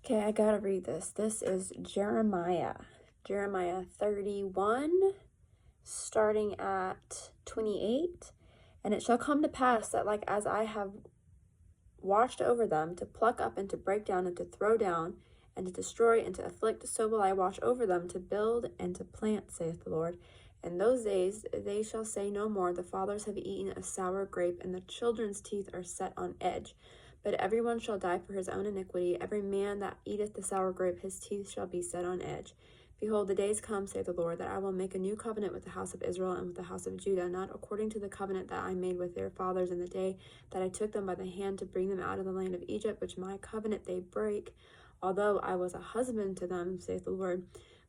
Okay, I gotta read this. This is Jeremiah 31, starting at 28. And it shall come to pass that, like as I have watched over them, to pluck up and to break down and to throw down and to destroy and to afflict, so will I watch over them to build and to plant, saith the Lord. In those days they shall say no more, the fathers have eaten a sour grape, and the children's teeth are set on edge. But everyone shall die for his own iniquity. Every man that eateth the sour grape, his teeth shall be set on edge. Behold, the days come, saith the Lord, that I will make a new covenant with the house of Israel and with the house of Judah, not according to the covenant that I made with their fathers in the day that I took them by the hand to bring them out of the land of Egypt, which my covenant they break, although I was a husband to them, saith the Lord.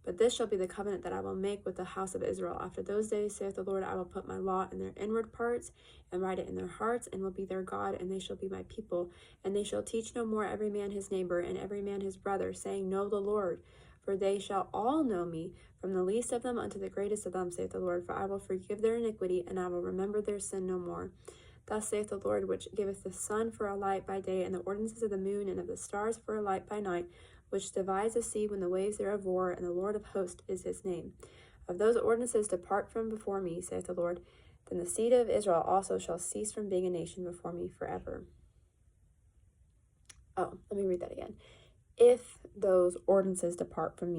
But this shall be the covenant that I will make with the house of Israel. After those days, saith the Lord, I will put my law in their inward parts, and write it in their hearts, and will be their God, and they shall be my people. And they shall teach no more every man his neighbor, and every man his brother, saying, Know the Lord. For they shall all know me, from the least of them unto the greatest of them, saith the Lord. For I will forgive their iniquity, and I will remember their sin no more. Thus saith the Lord, which giveth the sun for a light by day, and the ordinances of the moon and of the stars for a light by night, which divides the sea when the waves thereof roar, and the Lord of hosts is his name. Of those ordinances depart from before me, saith the Lord. Then the seed of Israel also shall cease from being a nation before me forever. Oh, let me read that again. If those ordinances depart from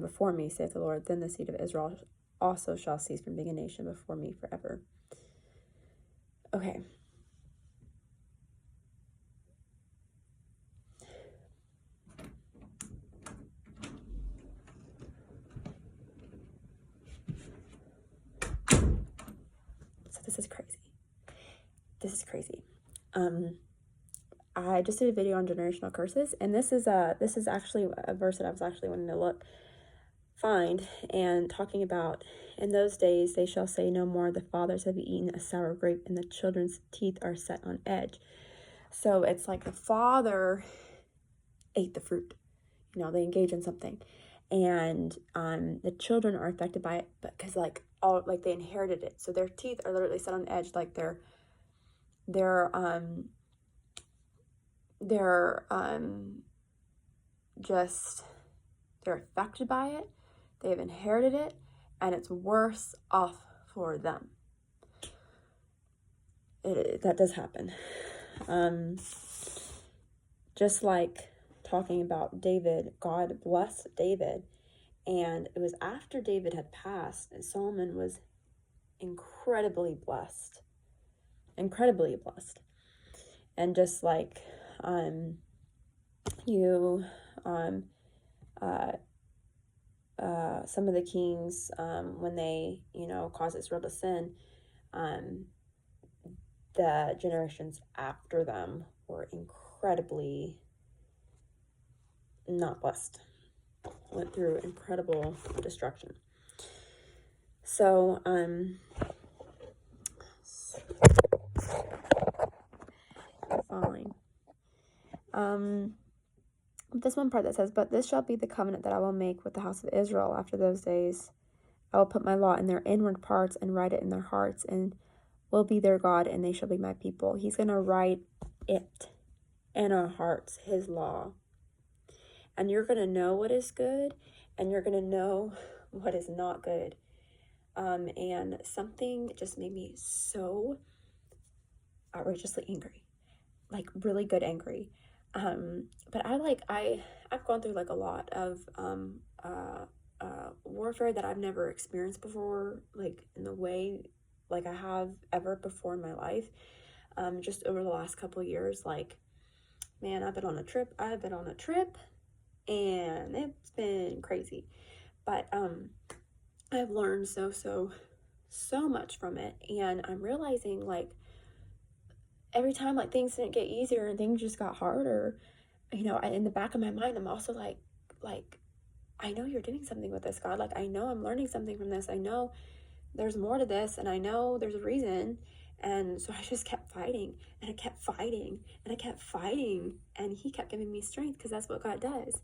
before me, saith the Lord, then the seed of Israel also shall cease from being a nation before me forever. Okay. So this is crazy. I just did a video on generational curses, and this is actually a verse that I was actually wanting to find, and talking about, in those days they shall say no more, the fathers have eaten a sour grape, and the children's teeth are set on edge. So it's like the father ate the fruit, they engage in something, and the children are affected by it, but because they inherited it, so their teeth are literally set on edge, like they're affected by it. They've inherited it, and it's worse off for them. That does happen. Just like talking about David, God blessed David, and it was after David had passed, and Solomon was incredibly blessed. And just like some of the kings, when they cause Israel to sin, the generations after them were incredibly not blessed, went through incredible destruction. So following this one part that says, but this shall be the covenant that I will make with the house of Israel after those days. I will put my law in their inward parts and write it in their hearts, and will be their God, and they shall be my people. He's going to write it in our hearts, his law. And you're going to know what is good, and you're going to know what is not good. And something just made me so outrageously angry, like really good angry. But I've gone through a lot of warfare that I've never experienced before, in the way I have ever before in my life. Just over the last couple of years, man, I've been on a trip, and it's been crazy. But I've learned so much from it, and I'm realizing every time things didn't get easier and things just got harder, in the back of my mind I'm also like I know you're doing something with this, God. I know I'm learning something from this. I know there's more to this, and I know there's a reason. And so I just kept fighting, and I kept fighting, and I kept fighting, and he kept giving me strength, because that's what God does.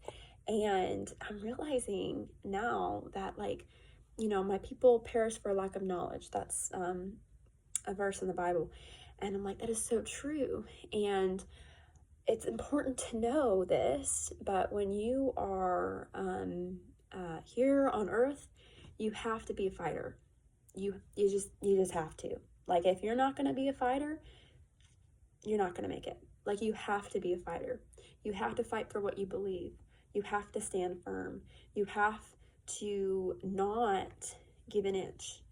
And I'm realizing now that my people perish for lack of knowledge. That's a verse in the Bible. And I'm like, that is so true. And it's important to know this, but when you are here on earth, you have to be a fighter. You just have to. Like, if you're not going to be a fighter, you're not going to make it. Like, you have to be a fighter. You have to fight for what you believe. You have to stand firm. You have to not give an inch.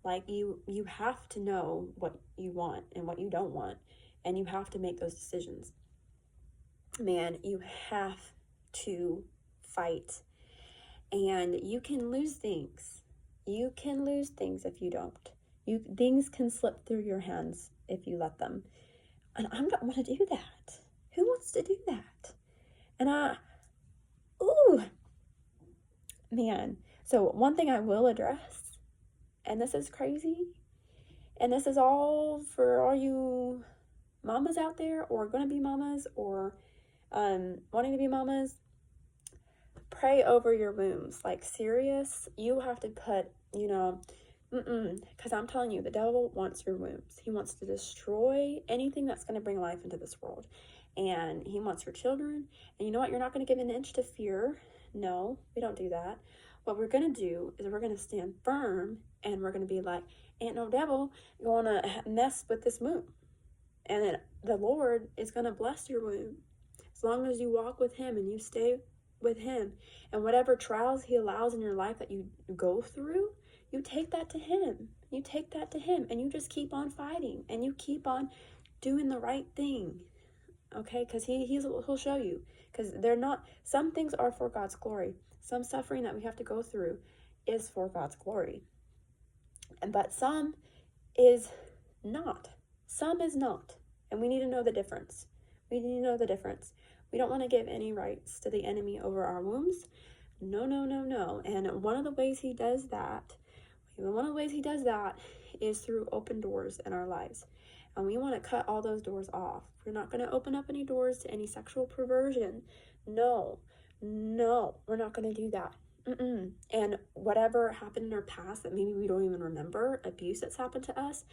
Like, you have to know what you want and what you don't want, and you have to make those decisions. Man, you have to fight. And you can lose things. You can lose things if you don't. Things can slip through your hands if you let them. And I don't want to do that. Who wants to do that? And man. So one thing I will address, and this is crazy, and this is all for all you mamas out there, or going to be mamas, or wanting to be mamas. Pray over your wombs. Like, serious, you have to put, because I'm telling you, the devil wants your wombs. He wants to destroy anything that's going to bring life into this world. And he wants your children. And you know what? You're not going to give an inch to fear. No, we don't do that. What we're going to do is we're going to stand firm, and we're going to be like, ain't no devil going to mess with this womb. And then the Lord is going to bless your womb. As long as you walk with him and you stay with him, and whatever trials he allows in your life that you go through, you take that to him. You take that to him, and you just keep on fighting, and you keep on doing the right thing. Okay, because he'll show you. Because some things are for God's glory. Some suffering that we have to go through is for God's glory. But some is not. Some is not. And we need to know the difference. We need to know the difference. We don't want to give any rights to the enemy over our wombs. No. And one of the ways he does that is through open doors in our lives. And we want to cut all those doors off. We're not going to open up any doors to any sexual perversion. No, we're not going to do that. And whatever happened in our past that maybe we don't even remember, abuse that's happened to us,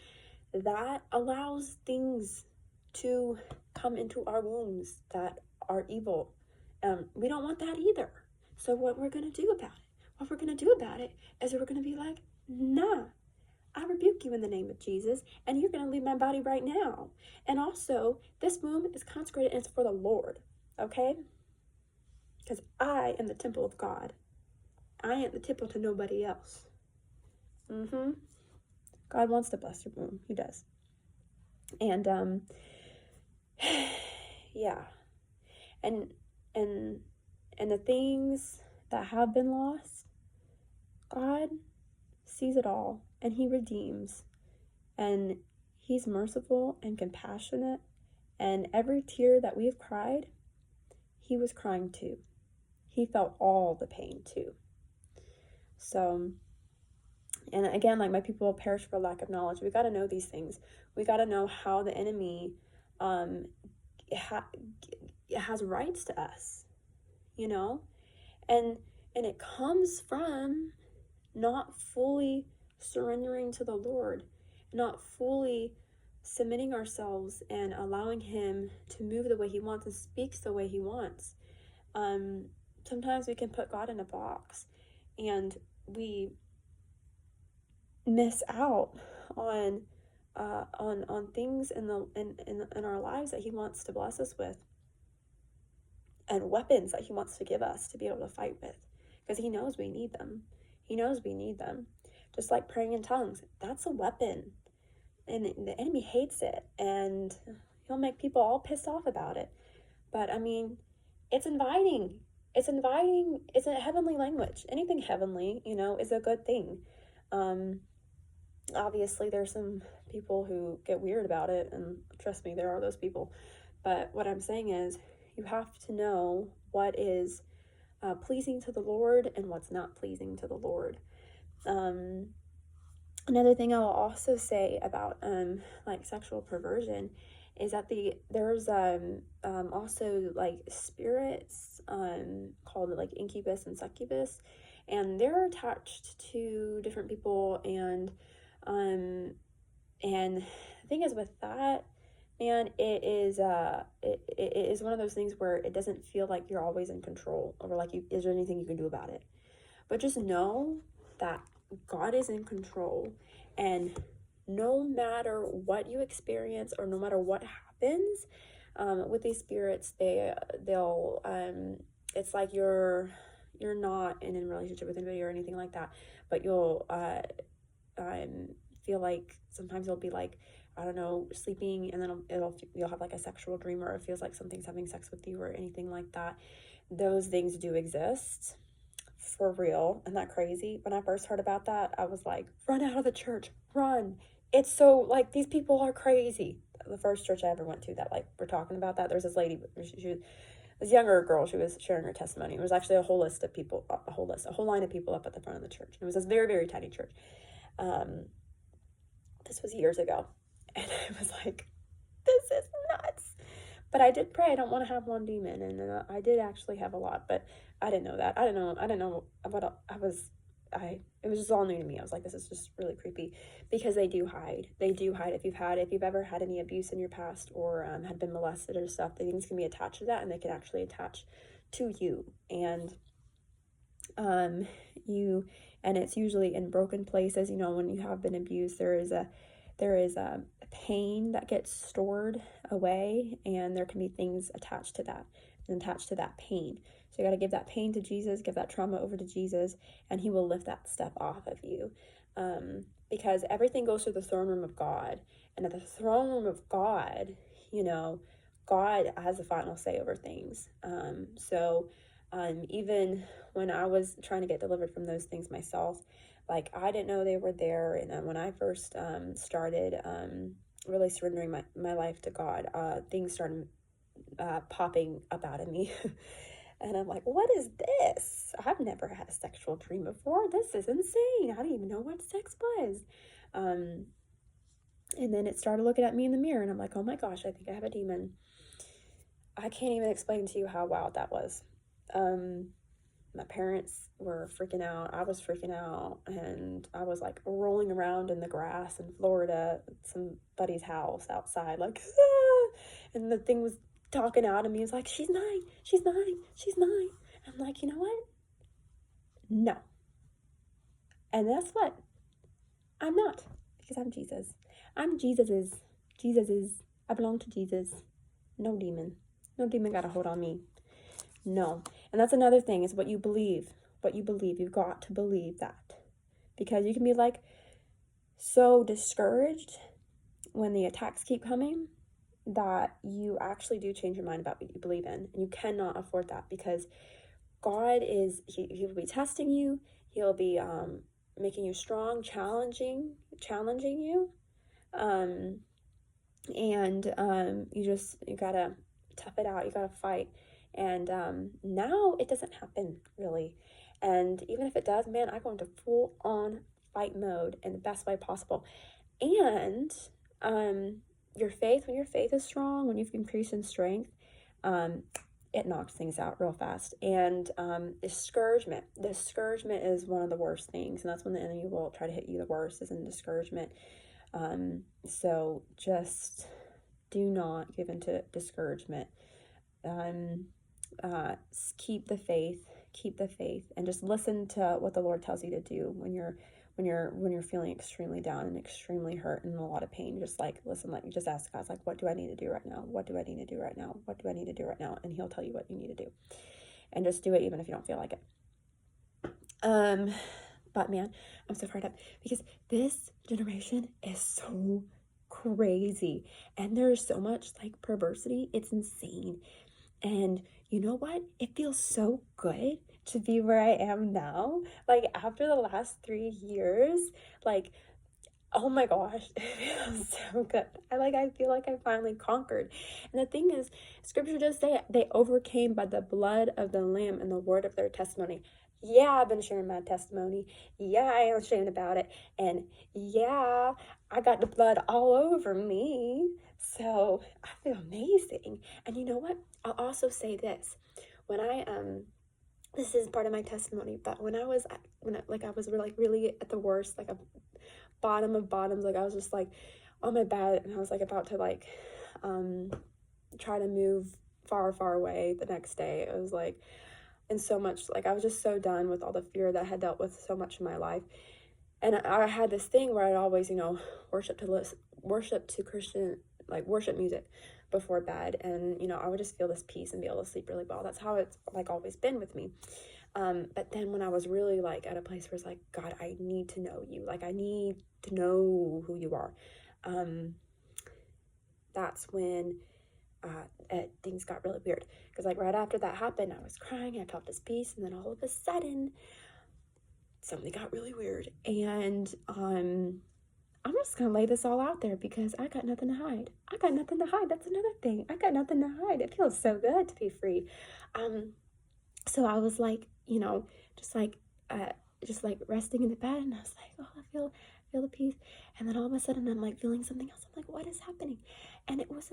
that allows things to come into our wombs that are evil. We don't want that either. So what we're going to do about it is we're going to be like, nah, I rebuke you in the name of Jesus, and you're going to leave my body right now. And also, this womb is consecrated, and it's for the Lord, okay? Because I am the temple of God. I ain't the temple to nobody else. God wants to bless your womb. He does. And, yeah. And the things that have been lost, God sees it all, and he redeems, and he's merciful and compassionate, and every tear that we've cried, he was crying too. He felt all the pain too. So, and again, like, my people will perish for lack of knowledge. We got to know these things. We got to know how the enemy has rights to us, and it comes from not fully surrendering to the Lord, not fully submitting ourselves and allowing him to move the way he wants and speaks the way he wants. Sometimes we can put God in a box, and we miss out on things in our lives that he wants to bless us with, and weapons that he wants to give us to be able to fight with, because he knows we need them. Just like praying in tongues, that's a weapon, and the enemy hates it, and he'll make people all pissed off about it. But I mean, it's inviting. It's a heavenly language. Anything heavenly, is a good thing. Obviously there's some people who get weird about it, and trust me, there are those people. But what I'm saying is, you have to know what is pleasing to the Lord and what's not pleasing to the Lord. Another thing I will also say about like sexual perversion is that there's also like spirits called like incubus and succubus, and they're attached to different people, and the thing is with that, man, it is one of those things where it doesn't feel like you're always in control, or like, is there anything you can do about it? But just know that God is in control, and no matter what you experience, or no matter what happens with these spirits, they'll it's like you're not in a relationship with anybody or anything like that, but you'll feel like sometimes it'll be like, I don't know, sleeping, and then you'll have like a sexual dream, or it feels like something's having sex with you or anything like that. Those things do exist, for real. Isn't that crazy? When I first heard about that, I was like, run out of the church, run. It's so, like, these people are crazy. The first church I ever went to that, like, we're talking about that, there was this lady, she was this younger girl, she was sharing her testimony. It was actually a whole line of people up at the front of the church. It was this very, very tiny church. This was years ago, and I was like, this is nuts. But I did pray, I don't want to have one demon, and I did actually have a lot, but I didn't know that. I didn't know what it was just all new to me. I was like, this is just really creepy, because they do hide. If you've ever had any abuse in your past, or had been molested or stuff, the things can be attached to that, and they can actually attach to you. And it's usually in broken places. When you have been abused, there is a pain that gets stored away, and there can be things attached to that pain. So you got to give that pain to Jesus, give that trauma over to Jesus, and he will lift that stuff off of you. Because everything goes through the throne room of God, and at the throne room of God, God has the final say over things. Even when I was trying to get delivered from those things myself, like, I didn't know they were there. And when I first started really surrendering my life to God, things started popping up out of me. And I'm like, what is this? I've never had a sexual dream before. This is insane. I didn't even know what sex was. And then it started looking at me in the mirror, and I'm like, oh my gosh, I think I have a demon. I can't even explain to you how wild that was. My parents were freaking out. I was freaking out, and I was like rolling around in the grass in Florida at somebody's house outside, like, ah! And the thing was talking out of me. It was like, she's 9. I'm like, you know what? No. And that's what? I'm not, because I'm Jesus. I belong to Jesus. No demon got a hold on me. No. And that's another thing, is what you believe. You've got to believe that. Because you can be like so discouraged when the attacks keep coming, that you actually do change your mind about what you believe in. And you cannot afford that, because God he will be testing you. He'll be making you strong, challenging you. You gotta tough it out. You gotta fight. And now it doesn't happen, really. And even if it does, man, I go into full-on fight mode in the best way possible. And when your faith is strong, when you've increased in strength, it knocks things out real fast. And discouragement is one of the worst things, and that's when the enemy will try to hit you the worst, is in discouragement. So just do not give into discouragement. Keep the faith, and just listen to what the Lord tells you to do when you're feeling extremely down and extremely hurt and in a lot of pain. Just like listen, like just ask God, like, what do I need to do right now? What do I need to do right now? What do I need to do right now? And he'll tell you what you need to do, and just do it even if you don't feel like it. But man, I'm so fired up, because this generation is so crazy, and there's so much like perversity. It's insane. And you know what? It feels so good to be where I am now. Like, after the last 3 years, like, oh my gosh, it feels so good. I feel like I finally conquered. And the thing is, scripture does say it, they overcame by the blood of the Lamb and the word of their testimony. Yeah, I've been sharing my testimony. Yeah, I am ashamed about it. And yeah, I got the blood all over me. So I feel amazing. And you know what? I'll also say this. When this is part of my testimony, but when I was really at the worst, like a bottom of bottoms, like I was just like on my bed, and I was like about to like try to move far, far away the next day. It was like, and so much, like, I was just so done with all the fear that I had dealt with so much in my life. And I had this thing where I'd always, worship to Christian, like, worship music before bed. And, I would just feel this peace and be able to sleep really well. That's how it's, like, always been with me. But then when I was really, like, at a place where it's like, God, I need to know you. Like, I need to know who you are. That's when things got really weird. Because, like, right after that happened, I was crying. I felt this peace. And then all of a sudden, something got really weird. And I'm just gonna lay this all out there because I got nothing to hide. I got nothing to hide. That's another thing. I got nothing to hide. It feels so good to be free. So I was like, just like resting in the bed, and I was like, oh, I feel the peace. And then all of a sudden, I'm like feeling something else. I'm like, what is happening? And it was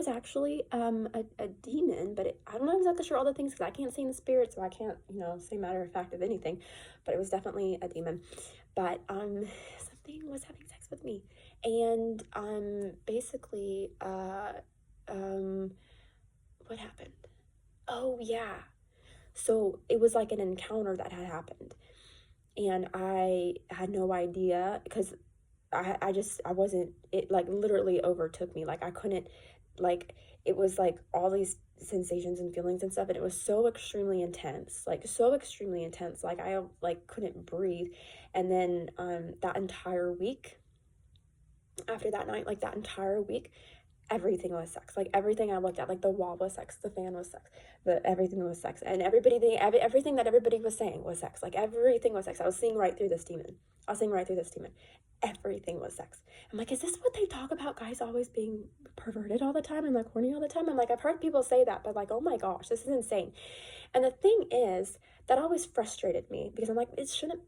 actually a demon, but I'm not exactly sure all the things because I can't see in the spirit, so I can't say matter of fact of anything. But it was definitely a demon. But something was having sex with me, and basically what happened? Oh yeah. So it was like an encounter that had happened, and I had no idea because I wasn't, it like literally overtook me. Like I couldn't, like, it was like all these sensations and feelings and stuff, and it was so extremely intense, like so extremely intense. Like I like couldn't breathe. And then that entire week, after that night, like that entire week, everything was sex. Like everything I looked at, like the wall was sex, the fan was sex, everything was sex, and everything that everybody was saying was sex. Like everything was sex. I was seeing right through this demon. Everything was sex. I'm like, is this what they talk about? Guys always being perverted all the time and like horny all the time. I'm like, I've heard people say that, but like, oh my gosh, this is insane. And the thing is, that always frustrated me because I'm like,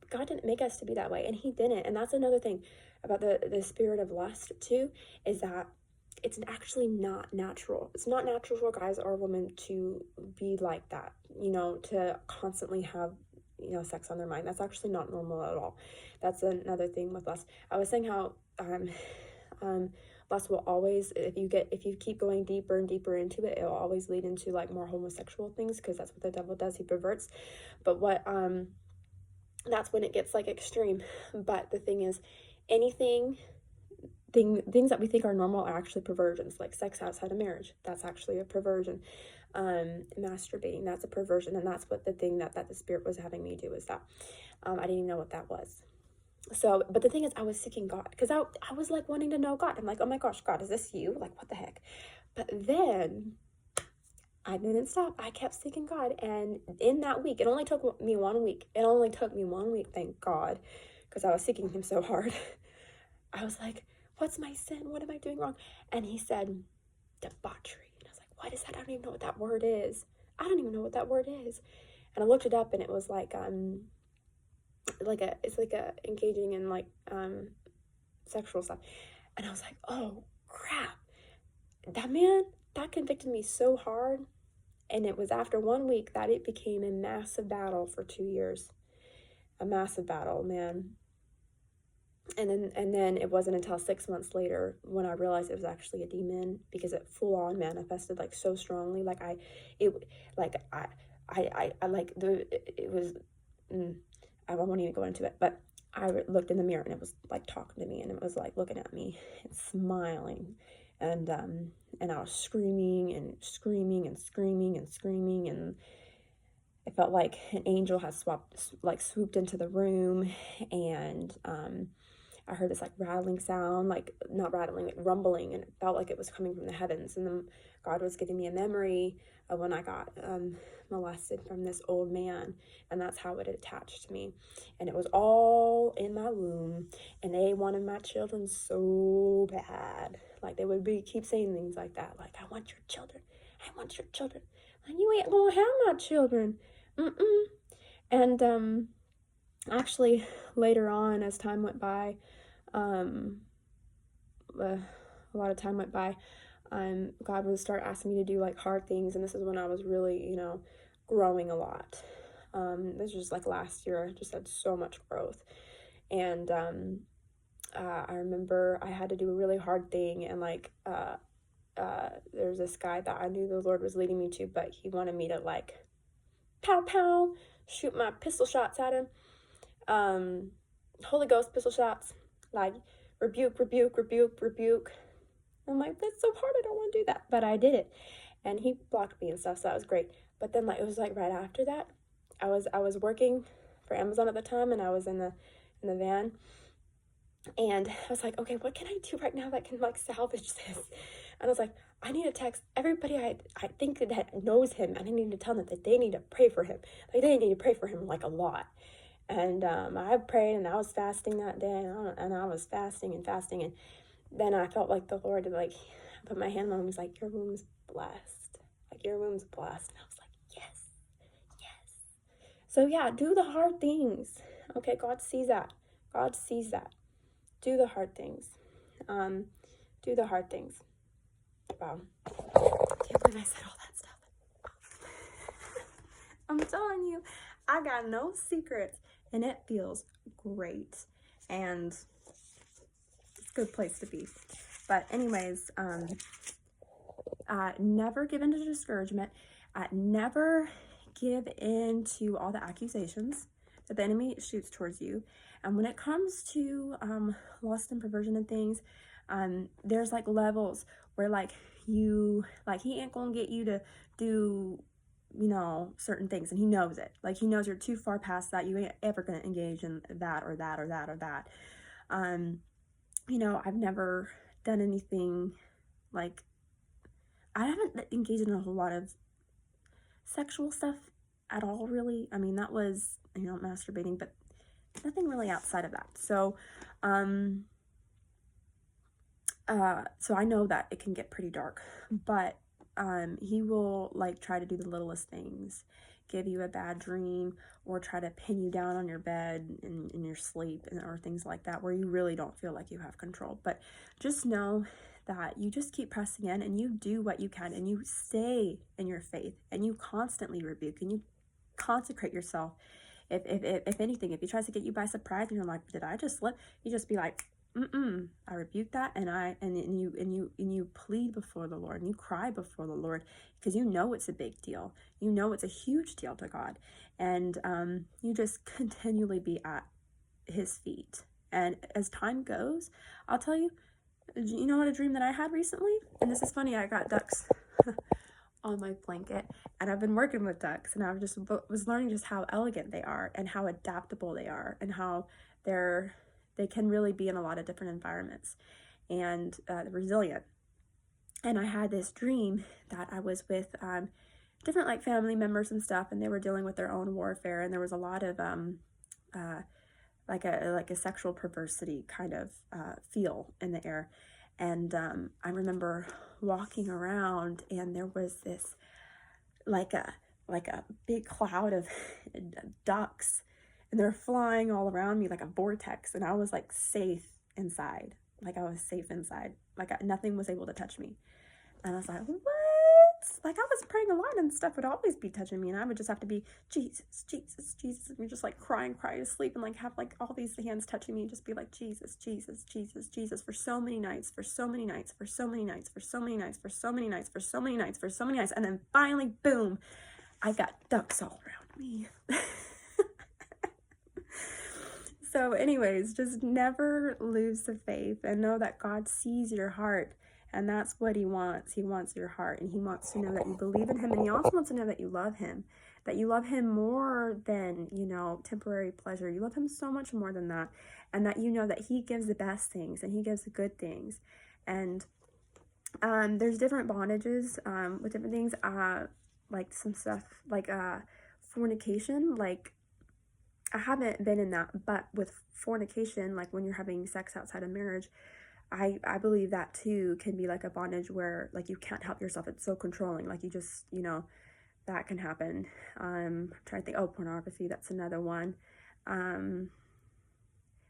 God didn't make us to be that way, and He didn't. And that's another thing about the spirit of lust too, is that it's actually not natural. It's not natural for guys or women to be like that, to constantly have, sex on their mind. That's actually not normal at all. That's another thing with lust. I was saying how lust will always, if you keep going deeper and deeper into it, it'll always lead into like more homosexual things, because that's what the devil does. He perverts. But that's when it gets like extreme. But the thing is, things that we think are normal are actually perversions, like sex outside of marriage. That's actually a perversion. Masturbating, that's a perversion. And that's what the thing that the spirit was having me do is that. I didn't even know what that was. So, but the thing is, I was seeking God because I was like wanting to know God. I'm like, oh my gosh, God, is this you? Like, what the heck? But then I didn't stop. I kept seeking God. And in that week, it only took me 1 week. Thank God, because I was seeking Him so hard. I was like, what's my sin? What am I doing wrong? And He said, debauchery. And I was like, what is that? I don't even know what that word is. And I looked it up, and it was like engaging in like sexual stuff. And I was like, oh crap, that convicted me so hard. And it was after 1 week that it became a massive battle for 2 years. A massive battle, man. And then it wasn't until 6 months later when I realized it was actually a demon, because it full on manifested like so strongly. I won't even go into it, but I looked in the mirror and it was like talking to me, and it was like looking at me and smiling, and I was screaming and screaming and screaming and screaming, and it felt like an angel had swooped into the room, and I heard this like rattling sound, like not rattling, like rumbling, and it felt like it was coming from the heavens. And then God was giving me a memory of when I got molested from this old man, and that's how it attached me. And it was all in my womb, and they wanted my children so bad. Like they would keep saying things like that, like, I want your children. Like, you ain't gonna have my children. And actually later on, as time went by, a lot of time went by, God would start asking me to do like hard things, and this is when I was really, growing a lot. This was like last year. I just had so much growth, and I remember I had to do a really hard thing, and like there's this guy that I knew the Lord was leading me to, but he wanted me to like pow pow, shoot my pistol shots at him. Holy Ghost pistol shots, like rebuke, rebuke, rebuke, rebuke. I'm like, that's so hard, I don't want to do that. But I did it. And he blocked me and stuff, so that was great. But then like it was like right after that, I was working for Amazon at the time, and I was in the van. And I was like, okay, what can I do right now that can like salvage this? And I was like, I need to text everybody I think that knows him, and I need to tell them that they need to pray for him. Like they need to pray for him like a lot. And I prayed, and I was fasting that day, and I was fasting, and then I felt like the Lord like put my hand on him. He was like, your womb's blessed. Like your womb's blessed. And I was like, yes, yes. So yeah, do the hard things. Okay, God sees that. God sees that. Do the hard things. Do the hard things. Wow. Can't believe I said all that stuff. I'm telling you, I got no secrets, and it feels great, and it's a good place to be. But anyways, never give in to discouragement. Never give in to all the accusations that the enemy shoots towards you. And when it comes to lust and perversion and things, there's like levels where like he ain't gonna get you to do, you know, certain things, and he knows it. Like he knows you're too far past that. You ain't ever gonna engage in that or that or that or that. You know, I've never done anything like, I haven't engaged in a whole lot of sexual stuff at all, really. I mean, that was, you know, masturbating, but nothing really outside of that. So, so I know that it can get pretty dark, but he will like try to do the littlest things, give you a bad dream, or try to pin you down on your bed in your sleep, or things like that, where you really don't feel like you have control. But just know that you just keep pressing in, and you do what you can, and you stay in your faith, and you constantly rebuke, and you consecrate yourself. If anything, if he tries to get you by surprise and you're like, did I just slip? You just be like, I rebuke that, and you plead before the Lord, and you cry before the Lord, because you know it's a big deal. You know it's a huge deal to God, and you just continually be at his feet. And as time goes, I'll tell you, you know what a dream that I had recently? And this is funny, I got ducks on my blanket, and I've been working with ducks, and I was learning just how elegant they are, and how adaptable they are, and how they can really be in a lot of different environments, and resilient. And I had this dream that I was with different like family members and stuff, and they were dealing with their own warfare, and there was a lot of like a sexual perversity kind of feel in the air. And I remember walking around, and there was this like a big cloud of ducks, and they're flying all around me like a vortex, and I was like safe inside. Like I was safe inside. Like nothing was able to touch me. And I was like, what? Like I was praying a lot, and stuff would always be touching me, and I would just have to be Jesus, Jesus, Jesus, and just like crying to sleep, and like have like all these hands touching me, and just be like Jesus, Jesus, Jesus, Jesus, for so many nights, for so many nights, for so many nights, for so many nights, for so many nights, for so many nights, for so many nights, and then finally, boom, I got ducks all around me. So anyways, just never lose the faith, and know that God sees your heart. And that's what he wants. He wants your heart, and he wants to know that you believe in him, and he also wants to know that you love him more than, you know, temporary pleasure. You love him so much more than that, and that you know that he gives the best things, and he gives the good things. And there's different bondages with different things, like some stuff like fornication. Like I haven't been in that, but with fornication, like when you're having sex outside of marriage, I believe that too can be like a bondage where like you can't help yourself. It's so controlling. Like you just, you know, that can happen. I'm trying to think. Oh, pornography. That's another one.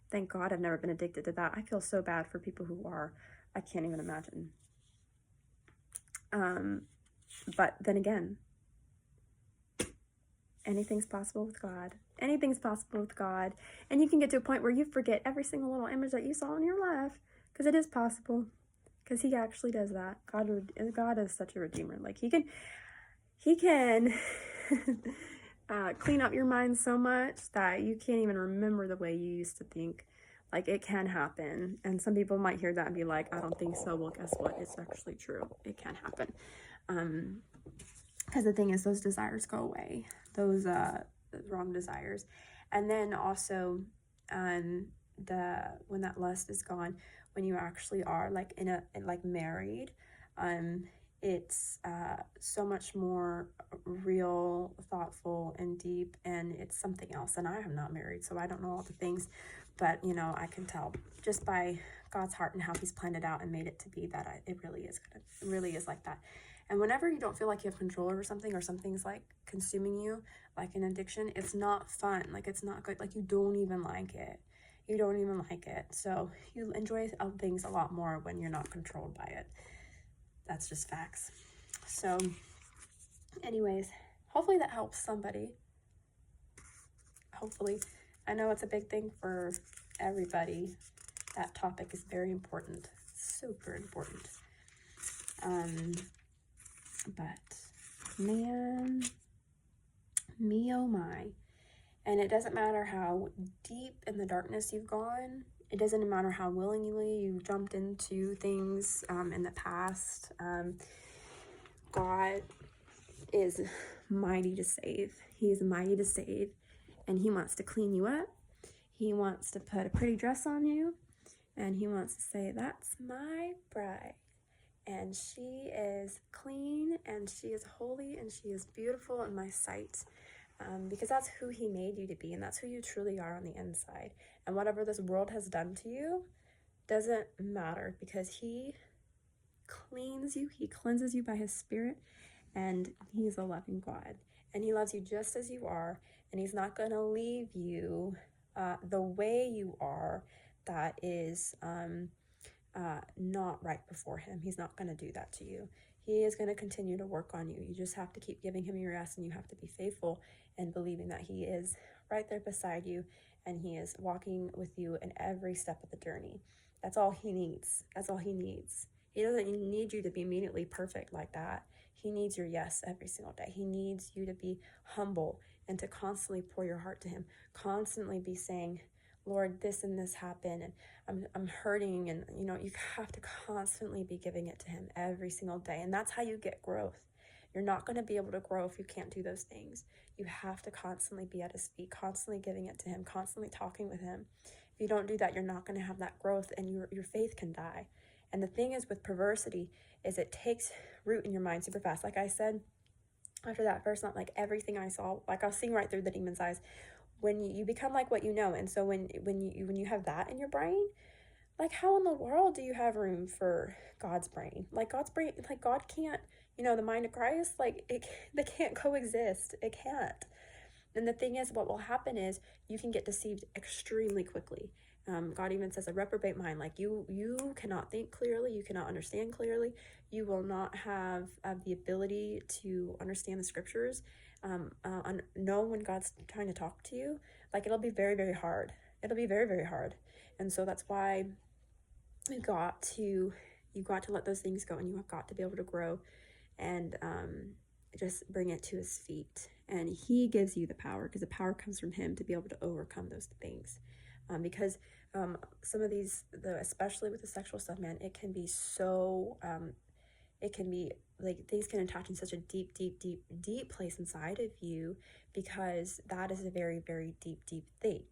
Thank God I've never been addicted to that. I feel so bad for people who are. I can't even imagine. But then again, anything's possible with God. Anything's possible with God. And you can get to a point where you forget every single little image that you saw in your life. Because it is possible. because he actually does that. God is such a redeemer. Like he can clean up your mind so much that you can't even remember the way you used to think. Like, it can happen. And some people might hear that and be like, I don't think so. Well, guess what? It's actually true. It can happen. Because the thing is, those desires go away. Those wrong desires. And then also, when that lust is gone, when you actually are like married, it's so much more real, thoughtful, and deep, and it's something else. And I am not married, so I don't know all the things, but I can tell just by God's heart and how he's planned it out and made it to be that it really is like that. And whenever you don't feel like you have control over something, or something's like consuming you, like an addiction, it's not fun. Like, it's not good. Like, you don't even like it. So you enjoy things a lot more when you're not controlled by it. That's just facts. So anyways, hopefully that helps somebody. Hopefully. I know it's a big thing for everybody. That topic is very important. Super important. But man, me oh my. And it doesn't matter how deep in the darkness you've gone. It doesn't matter how willingly you jumped into things in the past. God is mighty to save. He is mighty to save. And he wants to clean you up. He wants to put a pretty dress on you. And he wants to say, that's my bride. And she is clean, and she is holy, and she is beautiful in my sight. Because that's who he made you to be, and that's who you truly are on the inside. And whatever this world has done to you doesn't matter, because he cleans you, he cleanses you by his spirit, and he's a loving God. And he loves you just as you are, and he's not going to leave you the way you are that is not right before him. He's not going to do that to you. He is going to continue to work on you. You just have to keep giving him your yes, and you have to be faithful and believing that he is right there beside you, and he is walking with you in every step of the journey. That's all he needs. That's all he needs. He doesn't need you to be immediately perfect like that. He needs your yes every single day. He needs you to be humble and to constantly pour your heart to him. Constantly be saying, Lord, this and this happened, and I'm hurting, and you have to constantly be giving it to him every single day. And that's how you get growth. You're not going to be able to grow if you can't do those things. You have to constantly be at his feet, constantly giving it to him, constantly talking with him. If you don't do that, you're not going to have that growth, and your faith can die. And the thing is with perversity is it takes root in your mind super fast. Like I said, after that first night, like everything I saw, like I was seeing right through the demon's eyes. When you become like what you know, and so when you have that in your brain, like, how in the world do you have room for God's brain? Like, God's brain, like, God can't, the mind of Christ, like, they can't coexist. It can't. And the thing is, what will happen is you can get deceived extremely quickly. God even says a reprobate mind, like you cannot think clearly, you cannot understand clearly, you will not have the ability to understand the scriptures, know when God's trying to talk to you. Like, it'll be very, very hard. It'll be very, very hard. And so that's why you got to let those things go, and you have got to be able to grow and just bring it to his feet. And he gives you the power, because the power comes from him to be able to overcome those things. Because some of these, especially with the sexual stuff, man, it can be so, it can be like things can attach in such a deep, deep, deep, deep place inside of you, because that is a very, very deep, deep thing.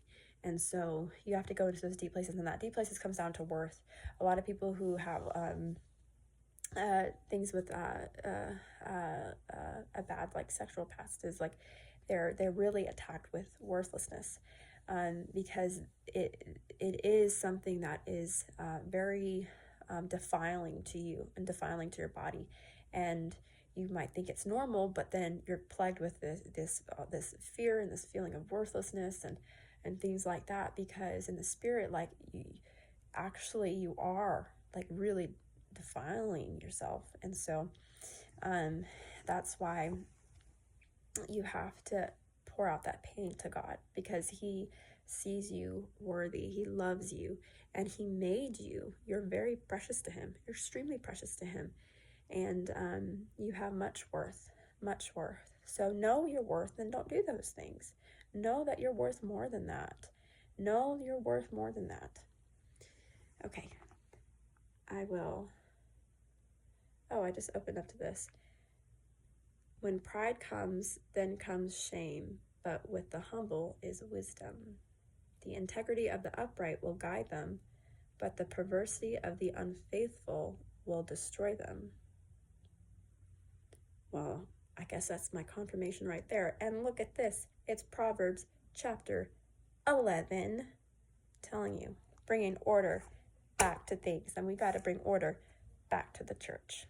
And so you have to go into those deep places, and that deep places comes down to worth. A lot of people who have things with a bad like sexual past is like they're really attacked with worthlessness, because it is something that is very defiling to you and defiling to your body, and you might think it's normal, but then you're plagued with this fear and this feeling of worthlessness and things like that, because in the spirit, like, you are like really defiling yourself. And so that's why you have to pour out that pain to God, because he sees you worthy. He loves you, and he made you. You're very precious to him. You're extremely precious to him, and you have much worth, much worth. So know your worth and don't do those things. Know that you're worth more than that. Know you're worth more than that. Okay, I will. Oh, I just opened up to this. When pride comes, then comes shame, but with the humble is wisdom. The integrity of the upright will guide them, but the perversity of the unfaithful will destroy them. Well, I guess that's my confirmation right there. And look at this. It's Proverbs chapter 11, telling you, bringing order back to things. And we got to bring order back to the church.